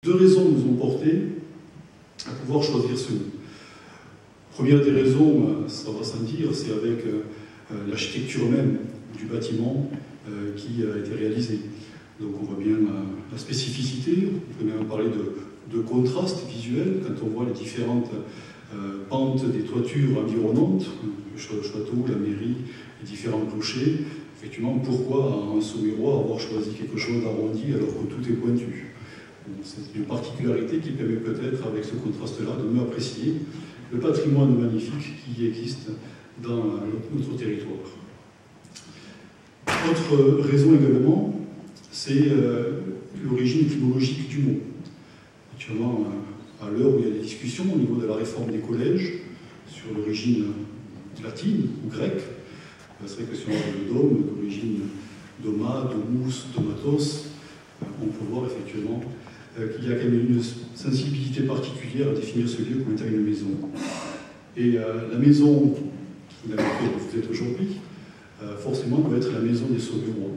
Deux raisons nous ont porté à pouvoir choisir ce nom. Première des raisons, ça va sans dire, c'est avec l'architecture même du bâtiment qui a été réalisé. Donc on voit bien la spécificité, on peut même parler de contraste visuel quand on voit les différentes pentes des toitures environnantes, le château, la mairie, les différents clochers. Effectivement, pourquoi en Saumurois avoir choisi quelque chose d'arrondi alors que tout est pointu? C'est une particularité qui permet peut-être, avec ce contraste-là, de mieux apprécier le patrimoine magnifique qui existe dans notre territoire. Autre raison également, c'est l'origine étymologique du mot. Actuellement, à l'heure où il y a des discussions au niveau de la réforme des collèges sur l'origine latine ou grecque, c'est vrai que si on parle de dôme, d'origine doma, domus, domatos, on peut voir effectivement qu'il y a quand même une sensibilité particulière à définir ce lieu comme étant une maison. Et la maison dans laquelle vous êtes aujourd'hui, forcément doit être la maison des Saumurois.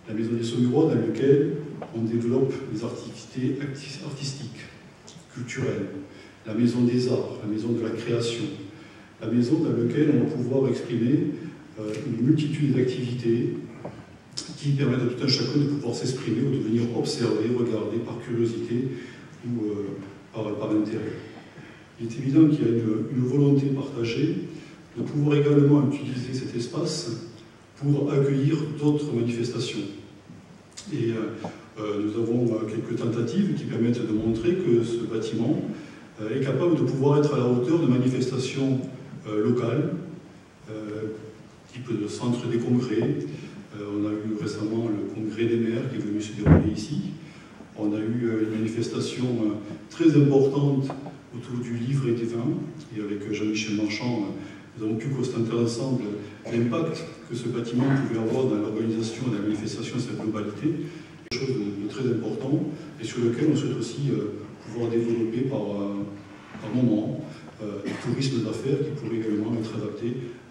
La maison des Saumurois dans laquelle on développe des activités artistiques, culturelles, la maison des arts, la maison de la création, la maison dans laquelle on va pouvoir exprimer une multitude d'activités qui permettent à tout un chacun de pouvoir s'exprimer ou de venir observer, regarder par curiosité ou par intérêt. Il est évident qu'il y a une volonté partagée de pouvoir également utiliser cet espace pour accueillir d'autres manifestations. Et nous avons quelques tentatives qui permettent de montrer que ce bâtiment est capable de pouvoir être à la hauteur de manifestations locales, type de centre des congrès. On a eu récemment le congrès des maires qui est venu se dérouler ici. On a eu une manifestation très importante autour du livre et des vins. Et avec Jean-Michel Marchand, nous avons pu constater ensemble l'impact que ce bâtiment pouvait avoir dans l'organisation et la manifestation de sa globalité. Quelque chose de très important et sur lequel on souhaite aussi pouvoir développer par moment le tourisme d'affaires qui pourrait également être adapté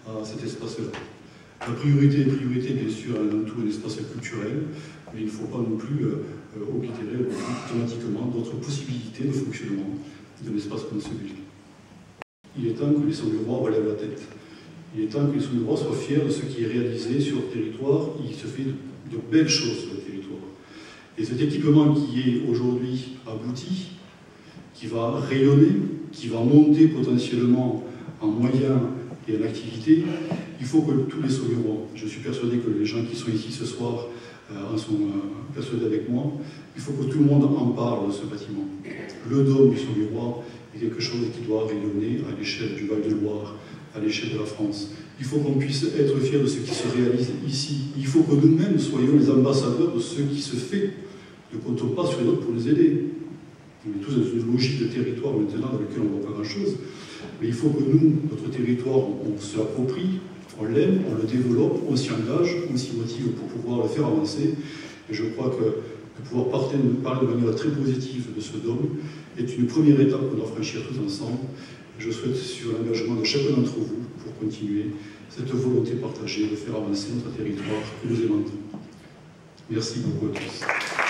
à cet espace-là. La priorité, bien sûr, avant tout un espace culturel, mais il ne faut pas non plus oblitérer automatiquement d'autres possibilités de fonctionnement d'un espace comme celui-là. Il est temps que les Saumurois relèvent la tête. Il est temps que les Saumurois soient fiers de ce qui est réalisé sur le territoire. Il se fait de belles choses sur le territoire. Et cet équipement qui est aujourd'hui abouti, qui va rayonner, qui va monter potentiellement en moyens et en activité, il faut que tous les Saumurois, je suis persuadé que les gens qui sont ici ce soir en sont persuadés avec moi, il faut que tout le monde en parle de ce bâtiment. Le dôme du Saumurois est quelque chose qui doit rayonner à l'échelle du Val-de-Loire, à l'échelle de la France. Il faut qu'on puisse être fiers de ce qui se réalise ici. Il faut que nous-mêmes soyons les ambassadeurs de ce qui se fait. Ne comptons pas sur les autres pour les aider. On est tous dans une logique de territoire maintenant dans laquelle on ne voit pas grand-chose. Mais il faut que nous, notre territoire, on se l'approprie, on l'aime, on le développe, on s'y engage, on s'y motive pour pouvoir le faire avancer. Et je crois que de pouvoir parler de manière très positive de ce dôme est une première étape qu'on doit franchir tous ensemble. Je souhaite sur l'engagement de chacun d'entre vous pour continuer cette volonté partagée de faire avancer notre territoire que nous aimons. Merci beaucoup à tous.